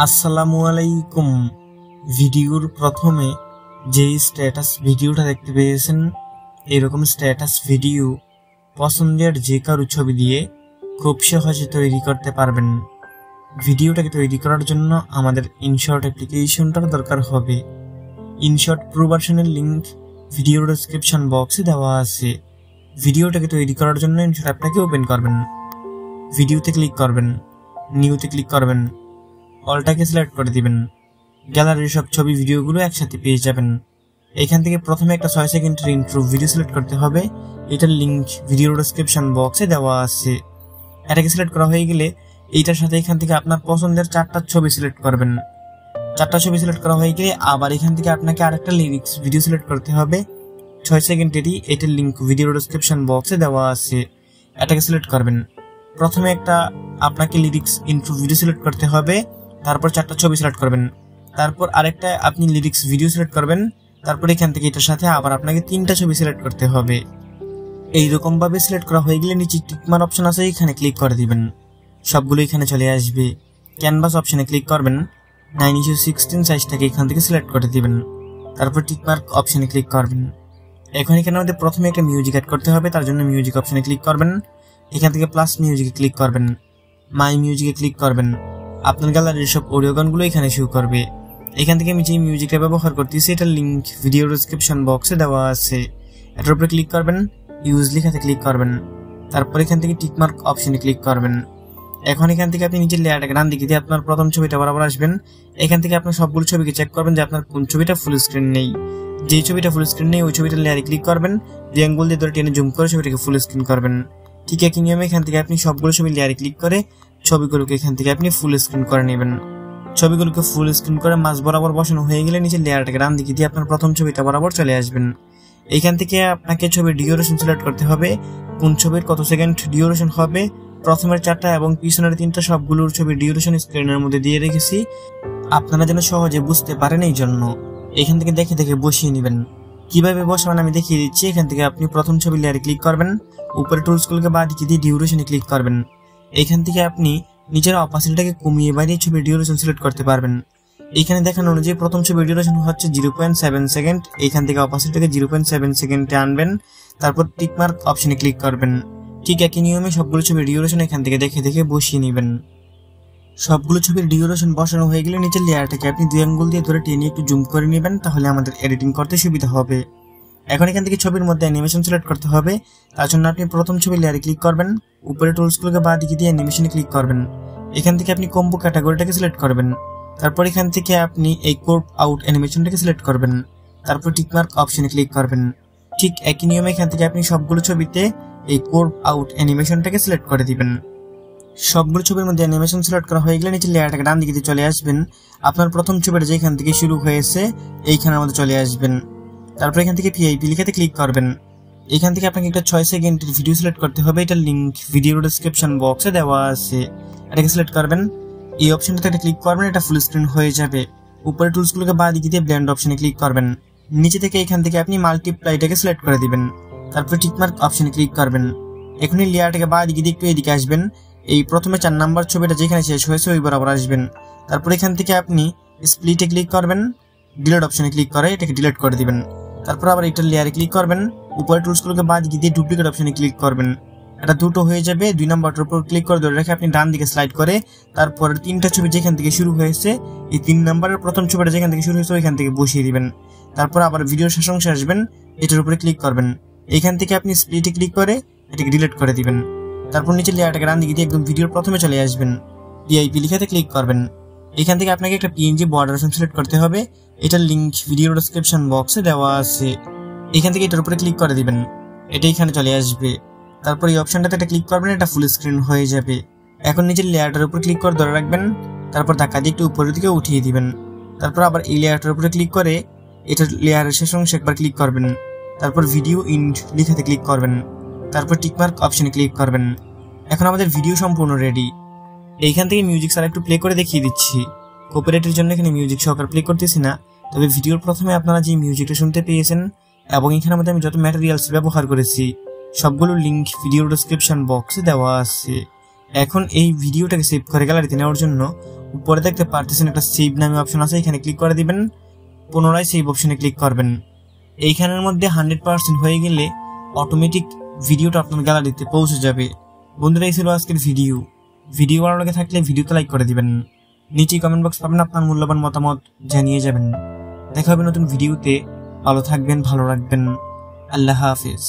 আসসালামু আলাইকুম। ভিডিওর প্রথমে যেই স্ট্যাটাস ভিডিওটা দেখতে পেয়েছেন, এরকম স্ট্যাটাস ভিডিও পছন্দের যে কারো ছবি দিয়ে খুব সহজে তৈরি করতে পারবেন। ভিডিওটাকে তৈরি করার জন্য আমাদের ইনশর্ট অ্যাপ্লিকেশনটার দরকার হবে। ইনশর্ট প্রো ভার্সনের লিঙ্ক ভিডিওর ডেসক্রিপশন বক্সে দেওয়া আছে। ভিডিওটাকে তৈরি করার জন্য ইনশর্ট অ্যাপটাকে ওপেন করবেন, ভিডিওতে ক্লিক করবেন, নিউতে ক্লিক করবেন, অলটাকে সিলেক্ট করে দিবেন। গ্যালারির সব ছবি ভিডিওগুলো একসাথে পেয়ে যাবেন। এখান থেকে প্রথমে একটা 6 সেকেন্ডের ইন্ট্রো ভিডিও সিলেক্ট করতে হবে। এটার লিঙ্ক ভিডিওর ডেসক্রিপশন বক্সে দেওয়া আছে। এটাকে সিলেক্ট করা হয়ে গেলে এইটার সাথে এখান থেকে আপনার পছন্দের 4টা ছবি সিলেক্ট করবেন। 4টা ছবি সিলেক্ট করা হয়ে গেলে আবার এখান থেকে আপনাকে আরেকটা লিরিক্স ভিডিও সিলেক্ট করতে হবে 6 সেকেন্ডেরই। এটার লিঙ্ক ভিডিওর ডেসক্রিপশন বক্সে দেওয়া আছে। এটাকে সিলেক্ট করবেন। প্রথমে একটা আপনাকে লিরিক্স ইন্ট্রো ভিডিও সিলেক্ট করতে হবে, তারপর 4টা ছবি সিলেক্ট করবেন, তারপর আরেকটা আপনি লিরিক্স ভিডিও সিলেক্ট করবেন, তারপর এখান থেকে এটার সাথে আবার আপনাকে 3টা ছবি সিলেক্ট করতে হবে। এইরকম ভাবে সিলেক্ট করা হয়ে গেলে নিচে টিকমার্ক অপশন আছে, এখানে ক্লিক করে দিবেন। সবগুলো এখানে চলে আসবে। ক্যানভাস অপশনে ক্লিক করবেন, 9:16 সাইজটাকে এখান থেকে সিলেক্ট করে দিবেন, তারপর টিকমার্ক অপশনে ক্লিক করবেন। এখন এখানে আমাদের প্রথমে একটা মিউজিক অ্যাড করতে হবে, তার জন্য মিউজিক অপশনে ক্লিক করবেন, এখান থেকে প্লাস মিউজিকে ক্লিক করবেন, মাই মিউজিকে ক্লিক করবেন। আপনার গ্যালারির সব অডিও গানগুলো এখানে শো করবে। এখান থেকে আমি যে মিউজিকটা ব্যবহার করতেছি এটার লিঙ্ক ভিডিও ডেসক্রিপশন বক্সে দেওয়া আছে। এটার উপরে ক্লিক করবেন, ইউজ লেখাতে ক্লিক করবেন, তারপর এখান থেকে টিকমার্ক অপশনে ক্লিক করবেন। এখন এখান থেকে আপনি নিচের লেয়ারটাকে ডান দিকে দিয়ে আপনার প্রথম ছবিটা বরাবর আসবেন। এখান থেকে আপনার সবগুলো ছবিকে চেক করবেন যে আপনার কোন ছবিটা ফুল স্ক্রিন নেই। যে ছবিটা ফুল স্ক্রিন নেই ওই ছবিটার লেয়ারে ক্লিক করবেন, দিয়ে আঙ্গুল দিয়ে ধরে টেনে জুম করে ছবিটাকে ফুল স্ক্রিন করবেন। ঠিক একই নিয়মে এখান থেকে আপনি সবগুলো ছবি লেয়ারে ক্লিক করে ছবিগুলোকে এখান থেকে আপনি ফুল স্ক্রিন করে নেবেন। ছবিগুলোকে ফুল স্ক্রিন করে মাঝ বরাবর বসানো হয়ে গেলে নিচে লেয়ারটাকে ডান দিকে দিয়ে আপনার প্রথম ছবিটা বরাবর চলে আসবেন। এইখান থেকে আপনাকে ছবির ডিউরেশন সিলেক্ট করতে হবে, কোন ছবির কত সেকেন্ড ডিউরেশন হবে। প্রথমের 4টা এবং পিছনের 3টা সবগুলোর ছবির ডিউরেশন স্ক্রিনের মধ্যে দিয়ে রেখেছি, আপনারা যেন সহজে বুঝতে পারেন এই জন্য। এখান থেকে দেখে দেখে বসিয়ে নেবেন। কিভাবে বসাবেন আমি দেখিয়ে দিচ্ছি। এখান থেকে আপনি প্রথম ছবি লেয়ারে ক্লিক করবেন, উপরে টুলসগুলোকে বাঁ দিকে দিয়ে ডিউরেশনে ক্লিক করবেন। এখান থেকে আপনি নিচের অপাসিটিটাকে কমিয়ে বাড়িয়ে ছবির ডিউরেশন সিলেক্ট করতে পারবেন। এখানে দেখানো অনুযায়ী প্রথম ছবির ডিউরেশন হচ্ছে 0.7 সেকেন্ড। এখান থেকে অপাসিটিটাকে 0.7 সেকেন্ডে আনবেন, তারপর টিকমার্ক অপশনে ক্লিক করবেন। ঠিক একই নিয়মে সবগুলো ছবির ডিউরেশন এখান থেকে দেখে দেখে বসিয়ে নেবেন। সবগুলো ছবির ডিউরেশন বসানো হয়ে গেলে নিচের লেয়ারটাকে আপনি 2 আঙ্গুল দিয়ে ধরে টেনে একটু জুম করে নেবেন, তাহলে আমাদের এডিটিং করতে সুবিধা হবে। এখন এখান থেকে ছবির মধ্যে অ্যানিমেশন সিলেক্ট করতে হবে। তার জন্য আপনি প্রথম ছবির লেয়ারে ক্লিক করবেন, উপরে টুলসগুলোকে বাঁ দিকে দিয়ে অ্যানিমেশনে ক্লিক করবেন। এখান থেকে আপনি কম্বো ক্যাটাগরিটাকে সিলেক্ট করবেন, তারপর এখান থেকে আপনি এই কোর্প আউট অ্যানিমেশনটাকে সিলেক্ট করবেন, তারপর টিকমার্ক অপশনে ক্লিক করবেন। ঠিক একই নিয়মে এখান থেকে আপনি সবগুলো ছবিতে এই কোর্প আউট অ্যানিমেশনটাকে সিলেক্ট করে দিবেন। সবগুলো ছবির মধ্যে অ্যানিমেশন সিলেক্ট করা হয়ে গেলে নিচে লেয়ারটাকে ডান দিকে দিয়ে চলে আসবেন। আপনার প্রথম ছবিটা যেখান থেকে শুরু হয়েছে এইখানের মধ্যে চলে আসবেন, তারপর এখান থেকে ভিআইপি লিখাতে ক্লিক করবেন। এখান থেকে আপনাকে একটা 6 সেকেন্ডের ভিডিও সিলেক্ট করতে হবে। এটার লিঙ্ক ভিডিও ডেসক্রিপশন বক্সে দেওয়া আছে। এটাকে সিলেক্ট করবেন, এই অপশনটাতে একটা ক্লিক করবেন, এটা ফুল স্ক্রিন হয়ে যাবে। উপরে টুলসগুলোকে বাঁ দিকে দিয়ে ব্লেন্ড অপশনে ক্লিক করবেন। নিচে থেকে এখান থেকে আপনি মাল্টিপ্লাইটাকে সিলেক্ট করে দিবেন, তারপর টিকমার্ক অপশনে ক্লিক করবেন। এখন এই লেয়ারটাকে বাঁ দিকে দিয়ে একটু এদিকে আসবেন। এই প্রথমে 4 নাম্বার ছবিটা যেখানে শেষ হয়েছে ওই বরাবর আসবেন, তারপর এখান থেকে আপনি স্প্লিটে ক্লিক করবেন, ডিলিট অপশনে ক্লিক করে এটাকে ডিলিট করে দিবেন। তারপর আবার এটার লেয়ারে ক্লিক করবেন, উপরে টুলসগুলোকে বাঁ দিকে দিয়ে ডুপ্লিকেট অপশনে ক্লিক করবেন। এটা দুটো হয়ে যাবে। 2 নাম্বারটার উপর ক্লিক করে ধরে রেখে আপনি ডান দিকে স্লাইড করে তারপর 3টা ছবি যেখান থেকে শুরু হয়েছে এই 3 নাম্বারের প্রথম ছবিটা যেখান থেকে শুরু হয়েছে ওইখান থেকে বসিয়ে দিবেন। তারপর আবার ভিডিওর শেষ অংশে আসবেন, এটার উপরে ক্লিক করবেন। এখান থেকে আপনি স্প্লিটে ক্লিক করে এটাকে ডিলিট করে দিবেন। তারপর নিচে লেয়ারটাকে ডান দিকে দিয়ে একদম ভিডিওর প্রথমে চলে আসবেন, ভিআইপি লিখাতে ক্লিক করবেন। এখান থেকে আপনাকে একটা পিএনজি বর্ডার সিলেক্ট করতে হবে। এটার লিঙ্ক ভিডিও ডেসক্রিপশন বক্সে দেওয়া আছে। এখান থেকে এটার উপরে ক্লিক করে দিবেন, এটা এখানে চলে আসবে। তারপর এই অপশনটাতে একটা ক্লিক করবেন, এটা ফুল স্ক্রিন হয়ে যাবে। এখন নিচের লেয়ারটার উপর ক্লিক করে ধরে রাখবেন, তারপর ধাক্কা দিয়ে একটু উপরের দিকে উঠিয়ে দিবেন। তারপর আবার এই লেয়ারটার উপরে ক্লিক করে এটার লেয়ারের শেষ অংশে একবার ক্লিক করবেন, তারপর ভিডিও ইন্ড লিখাতে ক্লিক করবেন, তারপর টিকমার্ক অপশনে ক্লিক করবেন। এখন আমাদের ভিডিও সম্পূর্ণ রেডি। এইখান থেকে মিউজিক ছাড়া একটু প্লে করে দেখিয়ে দিচ্ছি। কপিরাইটের জন্য এখানে মিউজিক সহকারে প্লে করতেছি না, তবে ভিডিওর প্রথমে আপনারা যে মিউজিকটা শুনতে পেয়েছেন এবং এখানের মধ্যে আমি যত ম্যাটেরিয়ালস ব্যবহার করেছি সবগুলো লিঙ্ক ভিডিও ডেসক্রিপশন বক্সে দেওয়া আছে। এখন এই ভিডিওটাকে সেভ করে গ্যালারিতে নেওয়ার জন্য উপরে দেখতে পারতেছেন একটা সেভ নামে অপশন আছে, এখানে ক্লিক করে দিবেন। পুনরায় সেভ অপশনে ক্লিক করবেন। এইখানের মধ্যে 100% হয়ে গেলে অটোমেটিক ভিডিওটা আপনার গ্যালারিতে পৌঁছে যাবে। বন্ধুরা, এই ছিল আজকের ভিডিও ভালো লাগে থাকলে ভিডিওতে লাইক করে দিবেন। নিচে কমেন্ট বক্স পাবেন, আপনার মূল্যবান মতামত জানিয়ে যাবেন। দেখা হবে নতুন ভিডিওতে। ভালো থাকবেন, ভালো রাখবেন। আল্লাহ হাফিজ।